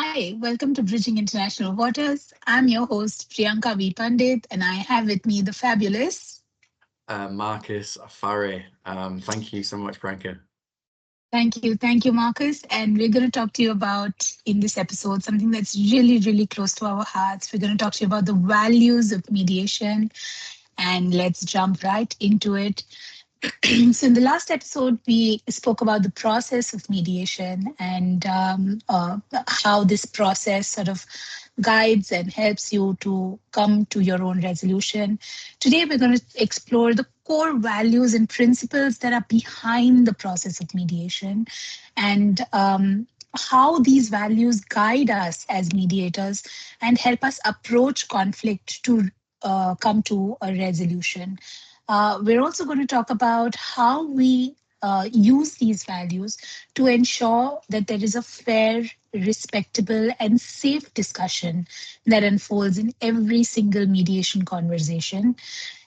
Hi, welcome to Bridging International Waters. I'm your host, Priyanka V. Pandit, and I have with me the fabulous Marcus Farry. Thank you so much, Priyanka. Thank you, Marcus. And we're going to talk to you about, in this episode, something that's really close to our hearts. We're going to talk to you about the values of mediation, and let's jump right into it. So, in the last episode, we spoke about the process of mediation and how this process sort of guides and helps you to come to your own resolution. Today, we're going to explore the core values and principles that are behind the process of mediation and how these values guide us as mediators and help us approach conflict to come to a resolution. We're also going to talk about how we use these values to ensure that there is a fair, respectable, and safe discussion that unfolds in every single mediation conversation,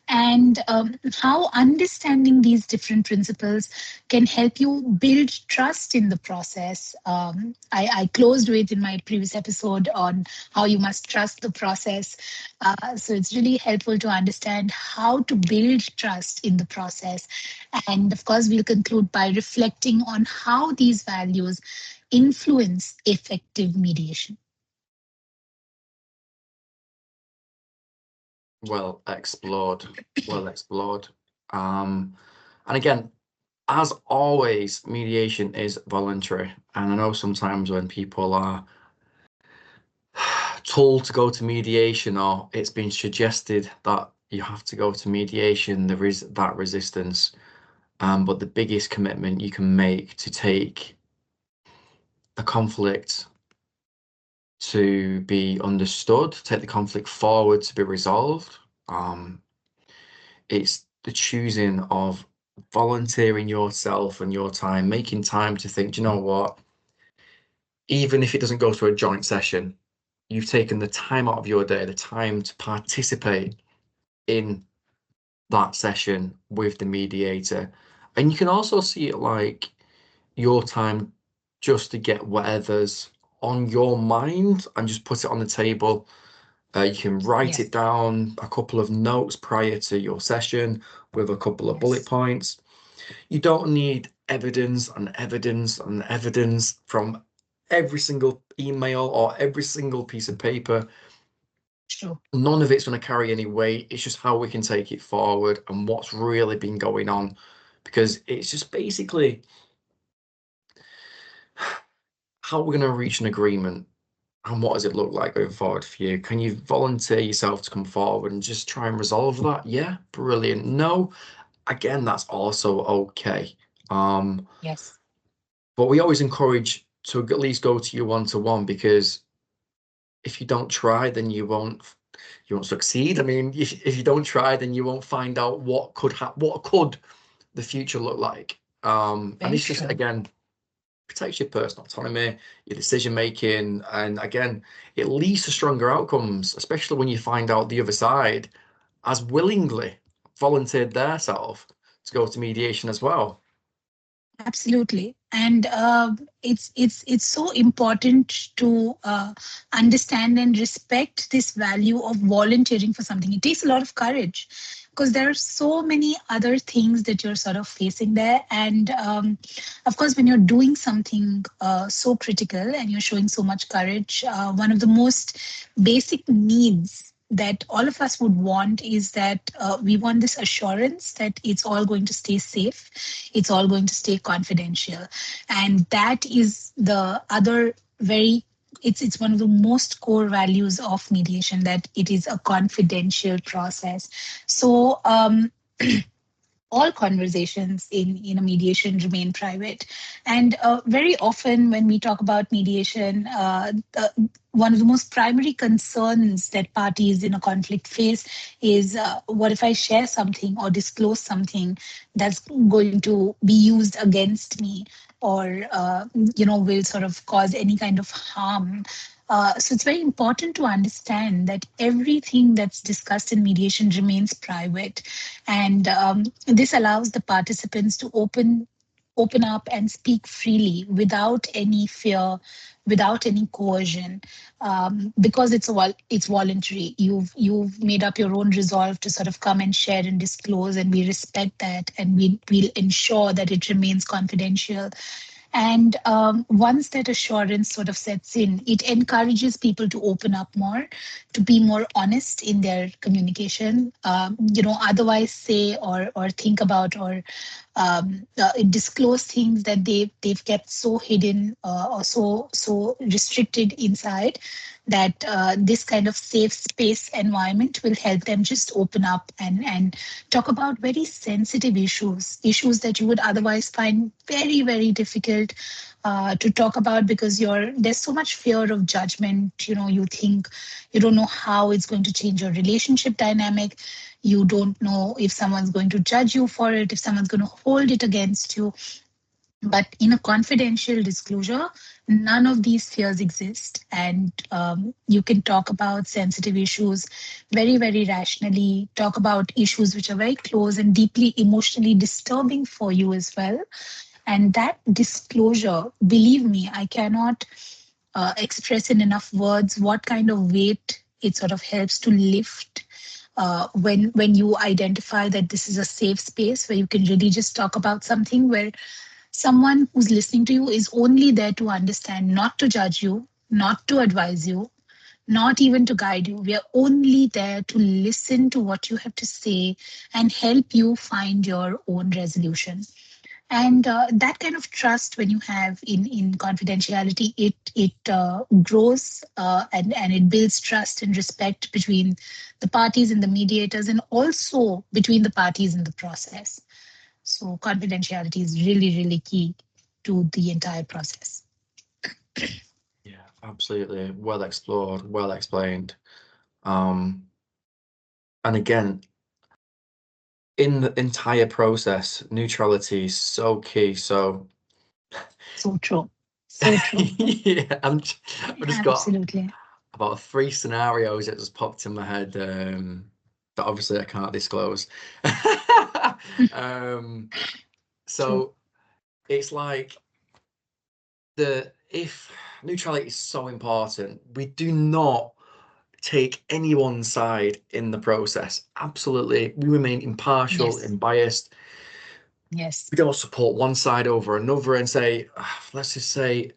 and how understanding these different principles can help you build trust in the process. I closed with in my previous episode on how you must trust the process. So it's really helpful to understand how to build trust in the process. And of course, we'll conclude by reflecting on how these values influence effective mediation. Well explored. Well explored. And again, as always, mediation is voluntary. And I know sometimes when people are told to go to mediation or it's been suggested that you have to go to mediation, there is that resistance. But the biggest commitment you can make to take a conflict to be understood, take the conflict forward to be resolved. It's the choosing of volunteering yourself and your time, making time to think, do you know what? Even if it doesn't go to a joint session, you've taken the time out of your day, the time to participate in that session with the mediator. And you can also see it like your time just to get whatever's on your mind and just put it on the table. You can write Yes. it down, a couple of notes prior to your session with a couple of bullet points. You don't need evidence and evidence and evidence from every single email or every single piece of paper. Sure. None of it's going to carry any weight. It's just how we can take it forward and what's really been going on, because it's just basically how we're going to reach an agreement. And what does it look like going forward for you? Can you volunteer yourself to come forward and just try and resolve that? Yeah, brilliant. No, again, that's also okay. Yes. But we always encourage to at least go to your one-to-one, because if you don't try, then you won't succeed. I mean, if you don't try, then you won't find out what could the future look like. And Very it's just, true. again, protects your personal autonomy, your decision making, and again, it leads to stronger outcomes, especially when you find out the other side has willingly volunteered their self to go to mediation as well. Absolutely, and it's so important to understand and respect this value of volunteering for something. It takes a lot of courage because there are so many other things that you're sort of facing there, and of course, when you're doing something so critical and you're showing so much courage, one of the most basic needs that all of us would want is that we want this assurance that it's all going to stay safe, it's all going to stay confidential. And that is the other very it's one of the most core values of mediation, that it is a confidential process. So all conversations in a mediation remain private. And very often when we talk about mediation, one of the most primary concerns that parties in a conflict face is what if I share something or disclose something that's going to be used against me, or will sort of cause any kind of harm. So it's very important to understand that everything that's discussed in mediation remains private, and this allows the participants to open up and speak freely without any fear, without any coercion, because it's voluntary. You've made up your own resolve to sort of come and share and disclose, and we respect that, and we'll ensure that it remains confidential. And once that assurance sort of sets in, it encourages people to open up more, to be more honest in their communication. Otherwise say or think about or disclose things that they've kept so hidden, or so restricted inside, that this kind of safe space environment will help them just open up and talk about very sensitive issues that you would otherwise find very, very difficult to talk about, because there's so much fear of judgment. You think you don't know how it's going to change your relationship dynamic. You don't know if someone's going to judge you for it, if someone's going to hold it against you. But in a confidential disclosure, none of these fears exist. And you can talk about sensitive issues very, very rationally, talk about issues which are very close and deeply emotionally disturbing for you as well. And that disclosure, believe me, I cannot express in enough words what kind of weight it sort of helps to lift when you identify that this is a safe space where you can really just talk about something, where someone who's listening to you is only there to understand, not to judge you, not to advise you, not even to guide you. We are only there to listen to what you have to say and help you find your own resolution. And that kind of trust, when you have in confidentiality, it grows, and it builds trust and respect between the parties and the mediators, and also between the parties in the process. So confidentiality is really, really key to the entire process. Yeah, absolutely. Well explored, well explained. And again, in the entire process, neutrality is so key. So So true. So true. yeah, I've just got Absolutely. about 3 scenarios that just popped in my head, that obviously I can't disclose. um, True. so it's like if neutrality is so important, we do not take anyone's side in the process. Absolutely, we remain impartial Yes. and biased. Yes. We don't support one side over another and say, let's just say,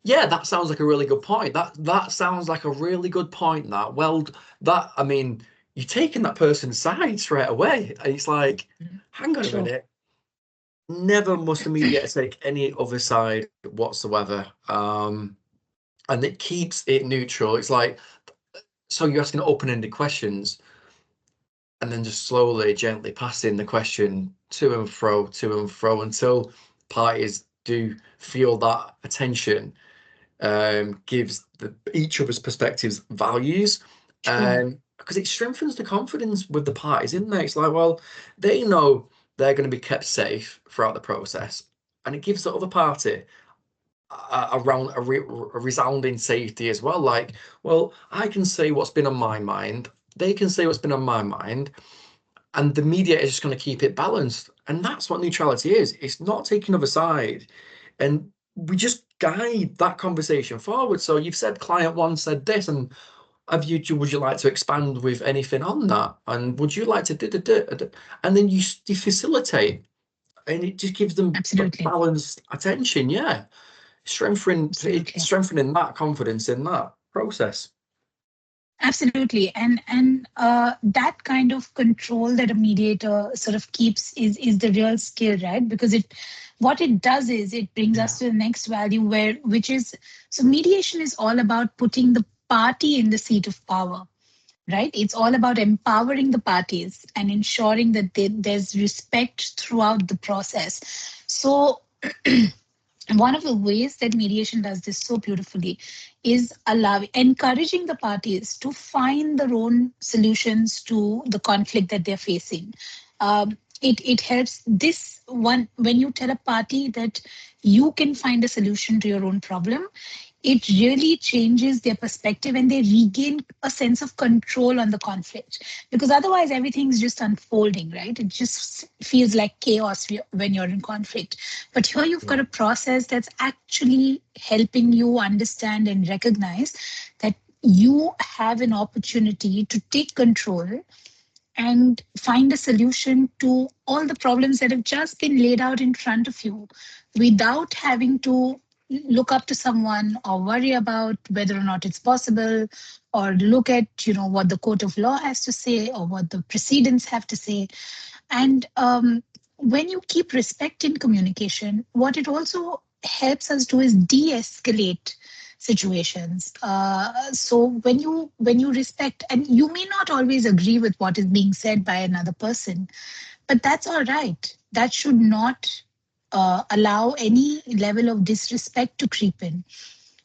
yeah, that sounds like a really good point. That sounds like a really good point. I mean, you're taking that person's side straight away. And it's like, Mhm. hang on a True. minute. Never must the media take any other side whatsoever. And it keeps it neutral. It's like, so you're asking open-ended questions and then just slowly, gently passing the question to and fro until parties do feel that attention, gives each other's perspectives values, True. because it strengthens the confidence with the parties, isn't it? It's like, well, they know they're going to be kept safe throughout the process, and it gives the other party a resounding safety as well. Like, well, I can say what's been on my mind, they can say what's been on my mind, and the media is just going to keep it balanced. And that's what neutrality is. It's not taking other side, and we just guide that conversation forward. So you've said client one said this, and would you like to expand with anything on that? And would you like to do? And then you facilitate, and it just gives them Absolutely. balanced attention. Yeah, Absolutely. strengthening that confidence in that process. Absolutely. And that kind of control that a mediator sort of keeps is the real skill, right? Because what it does is it brings Yeah. us to the next value, which is, so mediation is all about putting the party in the seat of power, right? It's all about empowering the parties and ensuring that there's respect throughout the process. So one of the ways that mediation does this so beautifully is encouraging the parties to find their own solutions to the conflict that they're facing. It helps this one when you tell a party that you can find a solution to your own problem. it really changes their perspective and they regain a sense of control on the conflict. Because otherwise, everything's just unfolding, right? It just feels like chaos when you're in conflict. But here you've got a process that's actually helping you understand and recognize that you have an opportunity to take control and find a solution to all the problems that have just been laid out in front of you without having to look up to someone or worry about whether or not it's possible or look at what the court of law has to say or what the precedents have to say. And when you keep respect in communication, what it also helps us do is de-escalate situations. So when you respect, and you may not always agree with what is being said by another person, but that's all right. That should not allow any level of disrespect to creep in.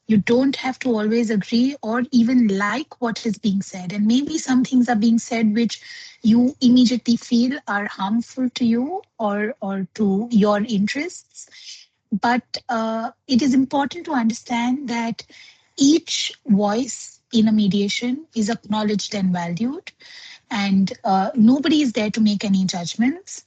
You don't have to always agree or even like what is being said. And maybe some things are being said which you immediately feel are harmful to you or to your interests. But it is important to understand that each voice in a mediation is acknowledged and valued, and nobody is there to make any judgments.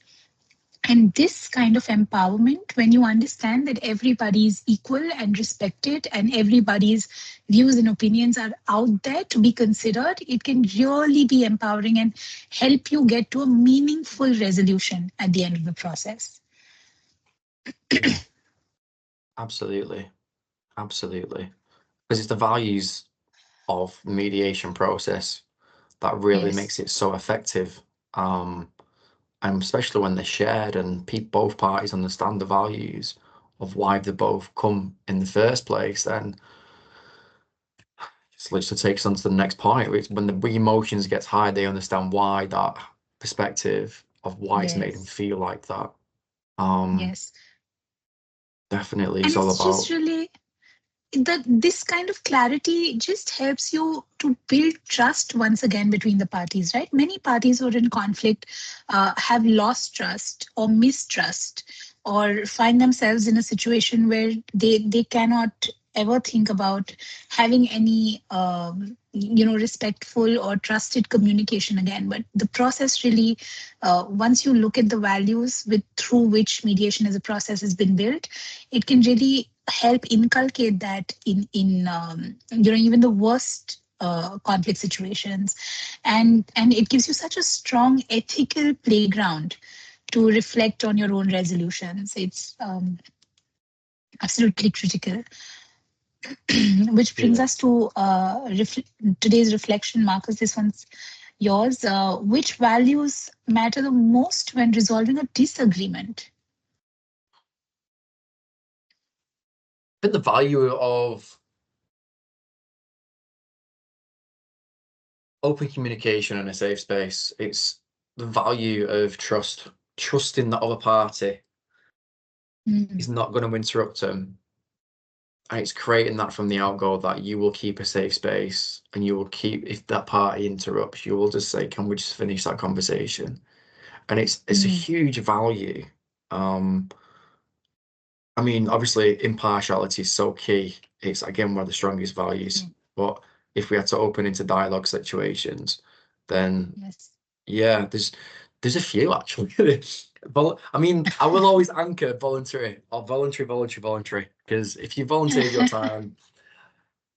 And this kind of empowerment, when you understand that everybody is equal and respected and everybody's views and opinions are out there to be considered, it can really be empowering and help you get to a meaningful resolution at the end of the process. Yeah, absolutely. Absolutely. Because it's the values of the mediation process that really makes Yes. it so effective. And especially when they're shared and both parties understand the values of why they both come in the first place, then it literally takes on to the next point, which when the emotions gets high, they understand why that perspective of why it's made them Yes. feel like that. Um, Yes. definitely And it's all it's just about, really that this kind of clarity just helps you to build trust once again between the parties, right? Many parties who are in conflict have lost trust or mistrust or find themselves in a situation where they cannot ever think about having any respectful or trusted communication again. But the process really, once you look at the values through which mediation as a process has been built, it can really help inculcate that in even the worst conflict situations, and it gives you such a strong ethical playground to reflect on your own resolutions. It's absolutely critical. Which brings yeah. us to today's reflection, Marcus. This one's yours. Which values matter the most when resolving a disagreement? I think the value of open communication and a safe space, it's the value of trusting the other party Mm, is not going to interrupt them. And it's creating that from the outgo that you will keep a safe space and you will keep, if that party interrupts, you will just say, can we just finish that conversation? And it's a mm, huge value. Um, I mean, obviously, impartiality is so key. It's again one of the strongest values. mm, But if we had to open into dialogue situations, then yes. yeah, there's a few actually. I mean, I will always anchor voluntary or voluntary, because if you volunteered your time,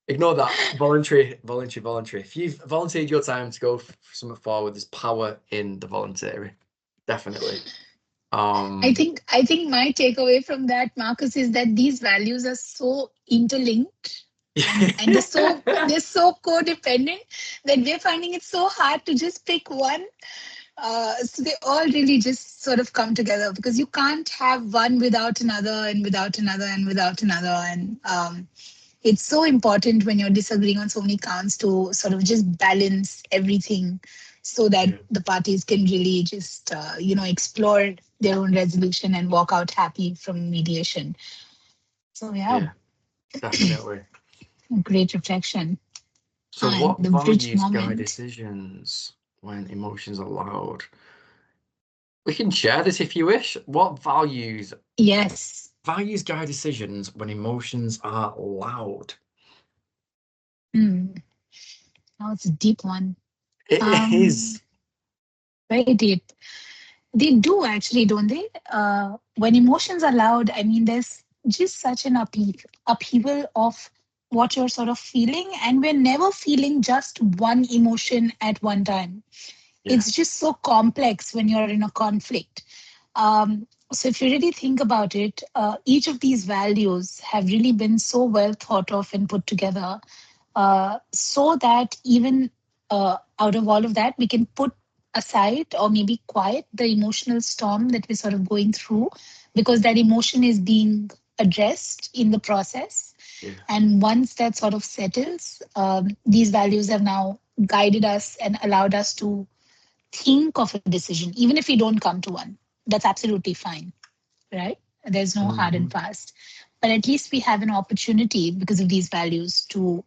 ignore that. Voluntary. If you've volunteered your time to go for something forward, there's power in the voluntary. Definitely. Um, I think my takeaway from that, Marcus, is that these values are so interlinked and they're so codependent that we're finding it so hard to just pick one. So they all really just sort of come together because you can't have one without another and without another and without another. And it's so important when you're disagreeing on so many counts to sort of just balance everything so that yeah, the parties can really just explore their own resolution and walk out happy from mediation. So yeah, yeah, definitely. great reflection. So And what the bridge values guide moment. decisions when emotions are loud? We can share this if you wish. What values Yes. guide decisions when emotions are loud? Now it's a deep one. It Um, is. very deep. They do actually, don't they? When emotions are loud, I mean, there's just such an upheaval of what you're sort of feeling, and we're never feeling just one emotion at one time. Yeah. It's just so complex when you're in a conflict. So if you really think about it, each of these values have really been so well thought of and put together, so that even out of all of that, we can put aside or maybe quiet the emotional storm that we're sort of going through, because that emotion is being addressed in the process. Yeah. And once that sort of settles, these values have now guided us and allowed us to think of a decision, even if we don't come to one. That's absolutely fine, right? There's no hard and Hmm. fast. But at least we have an opportunity because of these values to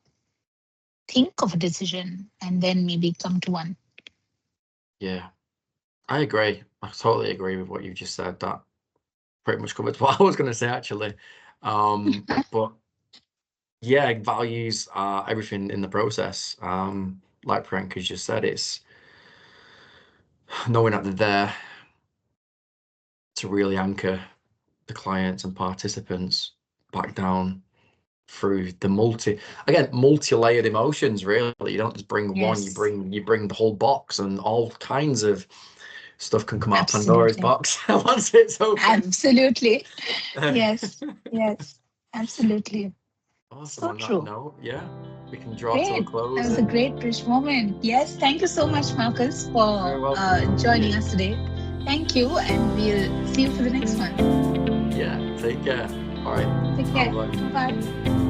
think of a decision and then maybe come to one. Yeah. I agree. I totally agree with what you just said. That pretty much covers what I was going to say, actually. But yeah, values are everything in the process. Like Priyanka just said, it's knowing that they're there to really anchor the clients and participants back down through the multi-layered emotions. Really, you don't just bring one, you Yes, bring the whole box, and all kinds of stuff can come out of Pandora's absolutely. box once it's open. Absolutely. Yes, yes, absolutely. Awesome. So On that true. note, yeah, we can draw to a Great. That close. was a great bridge moment. Yes, thank you so much, Marcus, You're very for welcome. Thank joining you. us today. Thank you, and we'll see you for the next one. Yeah, take care. All right. Take Bye care. bye. Bye bye.